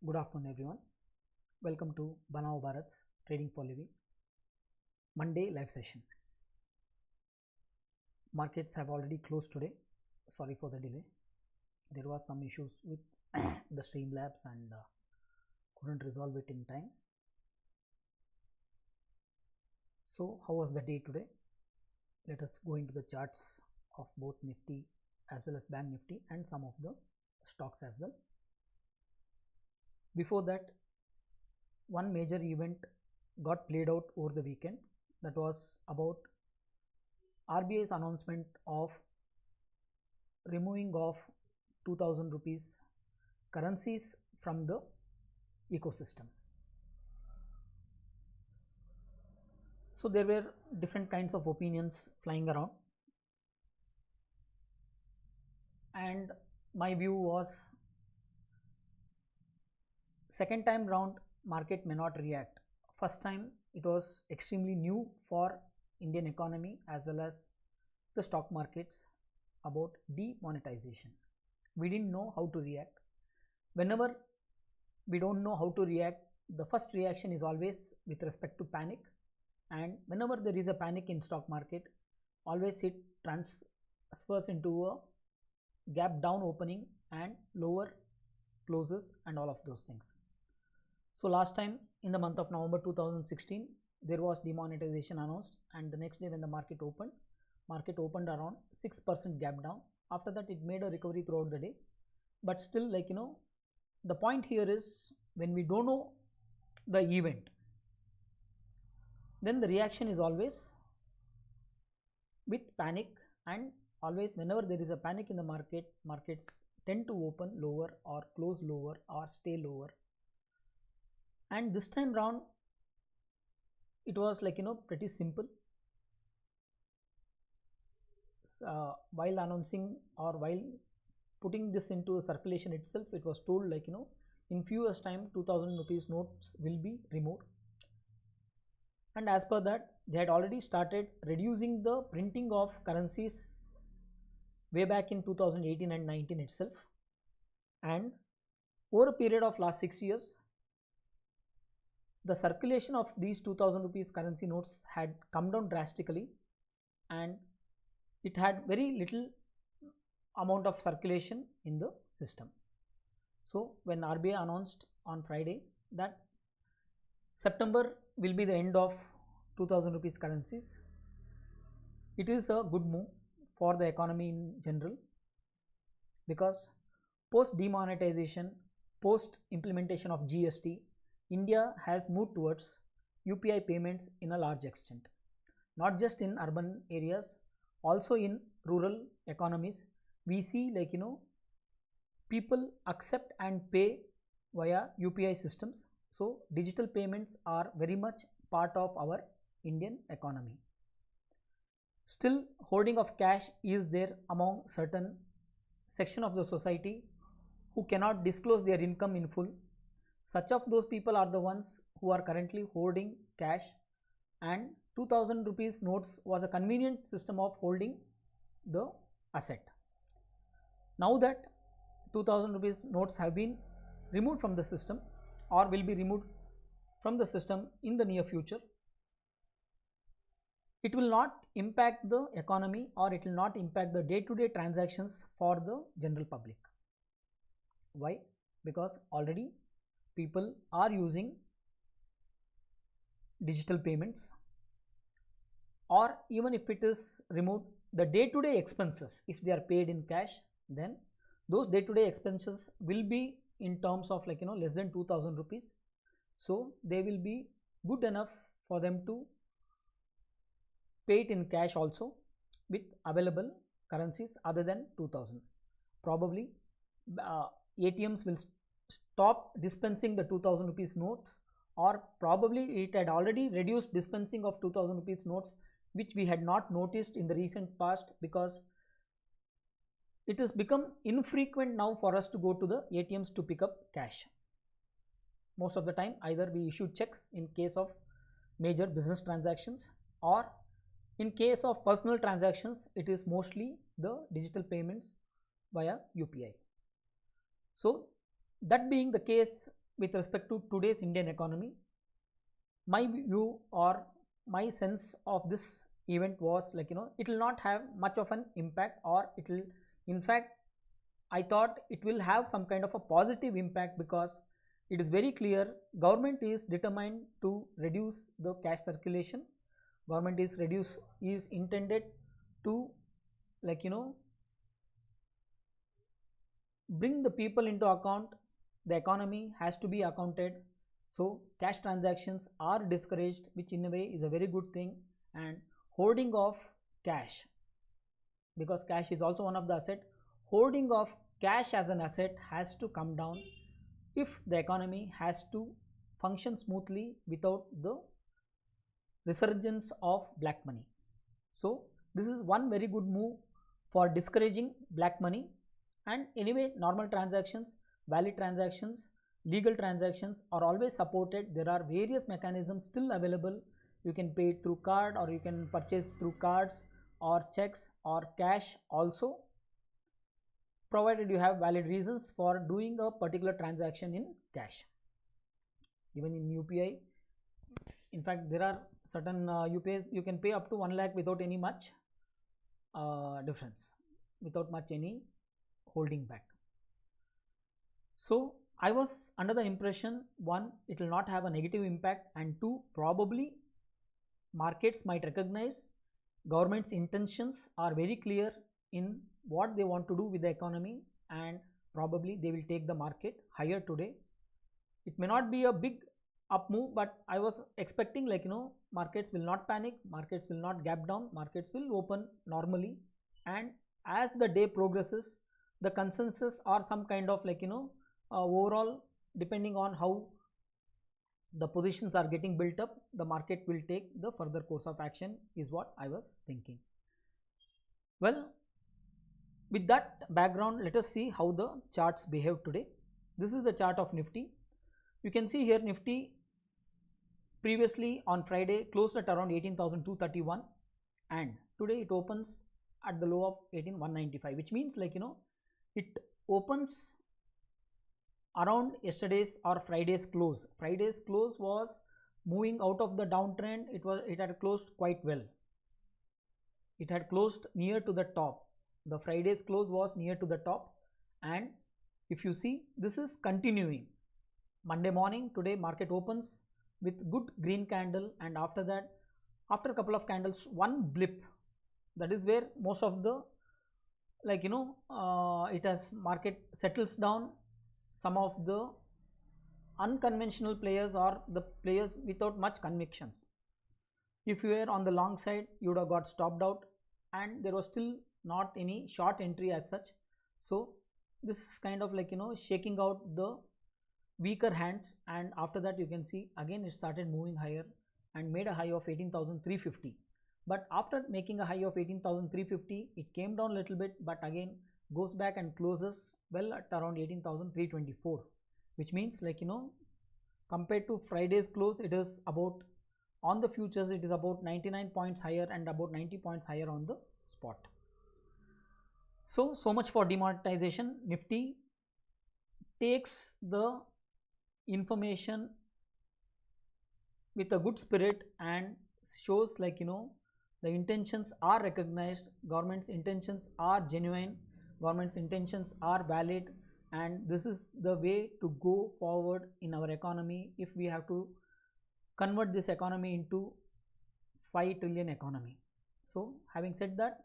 Good afternoon, everyone. Welcome to Banao Bharat's Trading for Living Monday live session. Markets have already closed today. Sorry for the delay. There was some issues with the Streamlabs and couldn't resolve it in time. So, how was the day today? Let us go into the charts of both Nifty as well as Bank Nifty and some of the stocks as well. Before that, one major event got played out over the weekend, that was about RBI's announcement of removing of 2000 rupees currencies from the ecosystem. So there were different kinds of opinions flying around, and my view was, second time round market may not react. First time it was extremely new for Indian economy as well as the stock markets about demonetization. We didn't know how to react. Whenever we don't know how to react, the first reaction is always with respect to panic, and whenever there is a panic in stock market, always it transfers into a gap down opening and lower closes and all of those things. So last time in the month of November 2016, there was demonetization announced, and the next day when the market opened around 6% gap down. After that it made a recovery throughout the day, but still, the point here is, when we don't know the event, then the reaction is always with panic, and always whenever there is a panic in the market, markets tend to open lower or close lower or stay lower. And this time round it was pretty simple. While announcing or while putting this into circulation itself, it was told in few years time 2000 rupees notes will be removed, and as per that they had already started reducing the printing of currencies way back in 2018 and 19 itself, and over a period of last 6 years the circulation of these 2000 rupees currency notes had come down drastically, and it had very little amount of circulation in the system. So when RBI announced on Friday that September will be the end of 2000 rupees currencies, it is a good move for the economy in general, because post demonetization, post implementation of GST, India has moved towards UPI payments in a large extent, not just in urban areas, also in rural economies. We see people accept and pay via UPI systems. So digital payments are very much part of our Indian economy. Still, hoarding of cash is there among certain section of the society who cannot disclose their income in full. Such of those people are the ones who are currently hoarding cash, and 2000 rupees notes was a convenient system of holding the asset. Now that 2000 rupees notes have been removed from the system or will be removed from the system in the near future, it will not impact the economy, or it will not impact the day-to-day transactions for the general public. Why? Because already people are using digital payments, or even if it is removed, the day-to-day expenses, if they are paid in cash, then those day-to-day expenses will be in terms of less than 2000 rupees. So they will be good enough for them to pay it in cash also with available currencies other than 2000. Probably ATMs will stop dispensing the 2000 rupees notes, or probably it had already reduced dispensing of 2000 rupees notes, which we had not noticed in the recent past, because it has become infrequent now for us to go to the ATMs to pick up cash. Most of the time either we issue checks in case of major business transactions, or in case of personal transactions it is mostly the digital payments via UPI. So that being the case, with respect to today's Indian economy, my view or my sense of this event was like, it will not have much of an impact, or it will, in fact, I thought it will have some kind of a positive impact, because it is very clear government is determined to reduce the cash circulation. Government is intended to, like, bring the people into account. The economy has to be accounted, so cash transactions are discouraged, which in a way is a very good thing. And hoarding of cash, because cash is also one of the asset, hoarding of cash as an asset has to come down if the economy has to function smoothly without the resurgence of black money. So this is one very good move for discouraging black money. And anyway, normal transactions, valid transactions, legal transactions are always supported. There are various mechanisms still available. You can pay it through card, or you can purchase through cards or checks or cash also, provided you have valid reasons for doing a particular transaction in cash. Even in UPI, in fact, there are certain UPIs you can pay up to 1 lakh without any much difference, without much any holding back. So I was under the impression, one, it will not have a negative impact, and two, probably markets might recognize government's intentions are very clear in what they want to do with the economy, and probably they will take the market higher today. It may not be a big up move, but I was expecting, like, markets will not panic, markets will not gap down, markets will open normally. And as the day progresses, the consensus or some kind of, like, overall, depending on how the positions are getting built up, the market will take the further course of action, is what I was thinking. Well, with that background, let us see how the charts behave today. This is the chart of Nifty. You can see here Nifty previously on Friday closed at around 18,231, and today it opens at the low of 18,195, which means, like, it opens around yesterday's or Friday's close. Friday's close was moving out of the downtrend. It had closed quite well. It had closed near to the top. The Friday's close was near to the top, and if you see, this is continuing. Monday morning, today market opens with good green candle, and after that, after a couple of candles, one blip. That is where most of the, like, it has market settles down. Some of the unconventional players or the players without much convictions, if you were on the long side, you would have got stopped out, and there was still not any short entry as such. So this is kind of, like, shaking out the weaker hands, and after that you can see again it started moving higher and made a high of 18,350. But after making a high of 18,350, it came down a little bit, but again goes back and closes well at around 18,324, which means, like, compared to Friday's close, it is about, on the futures, it is about 99 points higher and about 90 points higher on the spot. So much for demonetization. Nifty takes the information with a good spirit and shows, like, the intentions are recognized, government's intentions are genuine, government's intentions are valid, and this is the way to go forward in our economy if we have to convert this economy into 5 trillion economy. So having said that,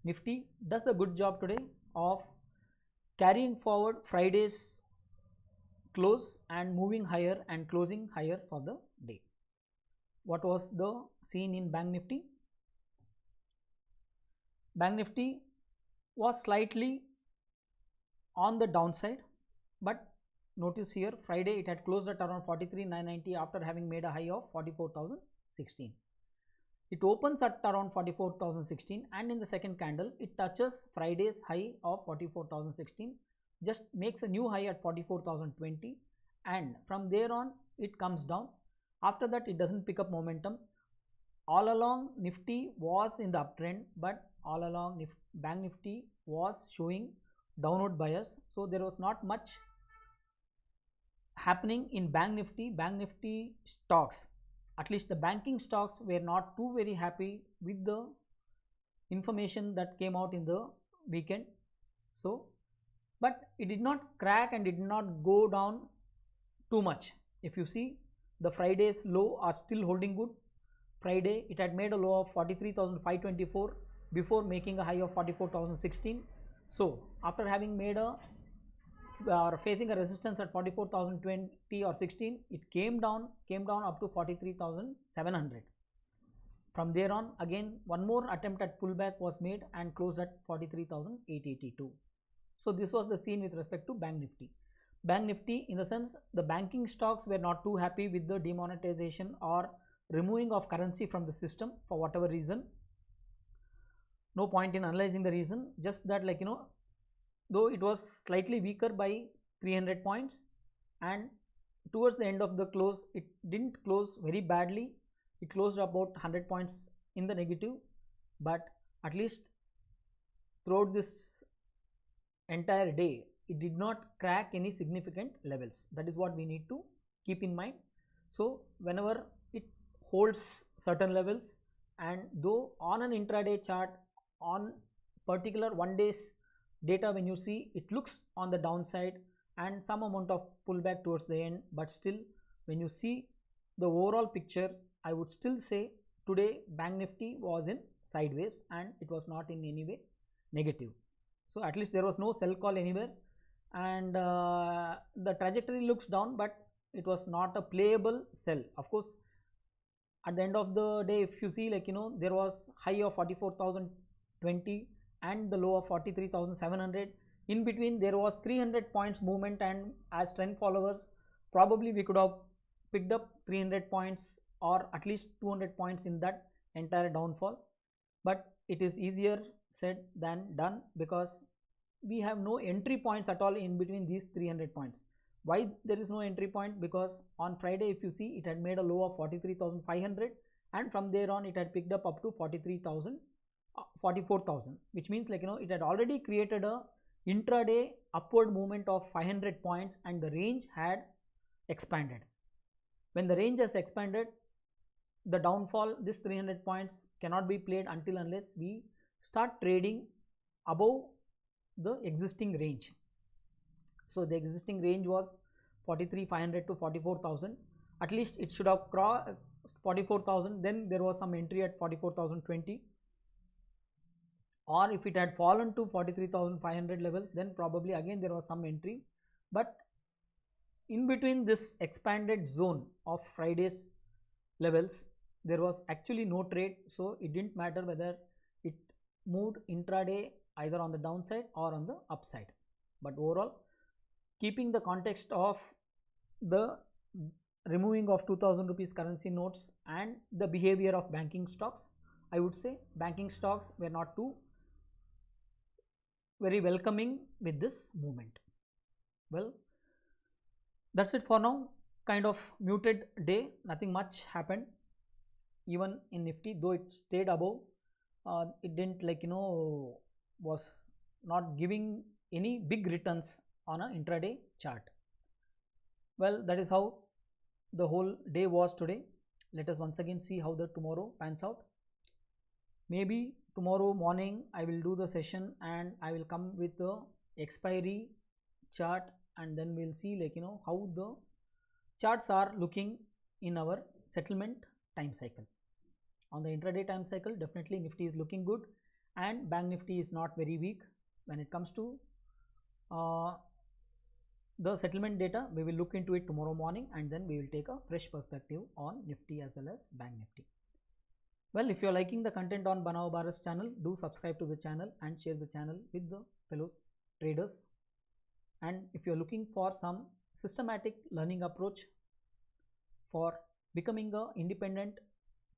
Nifty does a good job today of carrying forward Friday's close and moving higher and closing higher for the day. What was the scene in Bank Nifty? Bank Nifty was slightly on the downside, but notice here Friday it had closed at around 43,990 after having made a high of 44,016. It opens at around 44,016, and in the second candle it touches Friday's high of 44,016, just makes a new high at 44,020, and from there on it comes down. After that it doesn't pick up momentum. All along Nifty was in the uptrend, but all along Bank Nifty was showing downward bias, so there was not much happening in Bank Nifty. Bank Nifty stocks, at least the banking stocks, were not too very happy with the information that came out in the weekend. So, but it did not crack and did not go down too much. If you see, the Friday's low are still holding good. Friday it had made a low of 43,524 before making a high of 44,016. So after having made a facing a resistance at 44,020 or 16, it came down up to 43,700. From there on, again one more attempt at pullback was made and closed at 43,882. So this was the scene with respect to Bank Nifty. Bank Nifty, in the sense, the banking stocks were not too happy with the demonetization or removing of currency from the system for whatever reason. No point in analyzing the reason, just that, like, though it was slightly weaker by 300 points, and towards the end of the close it didn't close very badly. It closed about 100 points in the negative, but at least throughout this entire day it did not crack any significant levels. That is what we need to keep in mind. So whenever it holds certain levels, and though on an intraday chart, on particular 1 day's data, when you see, it looks on the downside and some amount of pullback towards the end, but still when you see the overall picture, I would still say today Bank Nifty was in sideways and it was not in any way negative. So at least there was no sell call anywhere, and the trajectory looks down, but it was not a playable sell. Of course, at the end of the day, if you see, like, there was high of 44,020 and the low of 43,700. In between there was 300 points movement, and as trend followers probably we could have picked up 300 points or at least 200 points in that entire downfall, but it is easier said than done, because we have no entry points at all in between these 300 points. Why there is no entry point? Because on Friday, if you see, it had made a low of 43,500, and from there on it had picked up to 43,000, 44,000, which means, like, it had already created a intraday upward movement of 500 points and the range had expanded. When the range has expanded, the downfall, this 300 points cannot be played until unless we start trading above the existing range. So the existing range was 43,500 to 44,000. At least it should have crossed 44,000. Then there was some entry at 44,020. Or if it had fallen to 43,500 levels, then probably again there was some entry. But in between this expanded zone of Friday's levels, there was actually no trade. So it didn't matter whether it moved intraday either on the downside or on the upside. But overall, keeping the context of the removing of 2000 rupees currency notes and the behavior of banking stocks, I would say banking stocks were not too very welcoming with this movement. Well, that's it for now. Kind of muted day, nothing much happened. Even in Nifty, though it stayed above, it didn't, like, was not giving any big returns on an intraday chart. Well, that is how the whole day was today. Let us once again see how the tomorrow pans out. Maybe tomorrow morning I will do the session and I will come with the expiry chart, and then we'll see, like, how the charts are looking in our settlement time cycle. On the intraday time cycle, definitely Nifty is looking good and Bank Nifty is not very weak. When it comes to the settlement data, we will look into it tomorrow morning, and then we will take a fresh perspective on Nifty as well as Bank Nifty. Well, if you are liking the content on Banao Bharat's channel, do subscribe to the channel and share the channel with the fellow traders. And if you are looking for some systematic learning approach for becoming an independent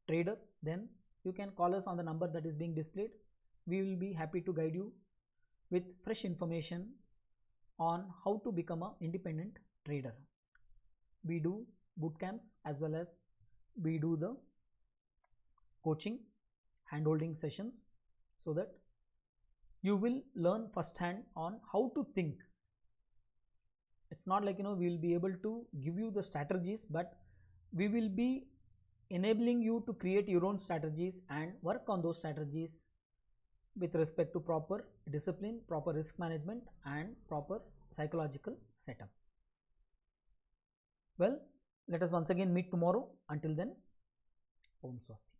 trader, then you can call us on the number that is being displayed. We will be happy to guide you with fresh information on how to become an independent trader. We do boot camps as well as we do the coaching, hand-holding sessions, so that you will learn firsthand on how to think It's not like we will be able to give you the strategies, but we will be enabling you to create your own strategies and work on those strategies with respect to proper discipline, proper risk management, and proper psychological setup. Well, let us once again meet tomorrow. Until then, Om Swasti.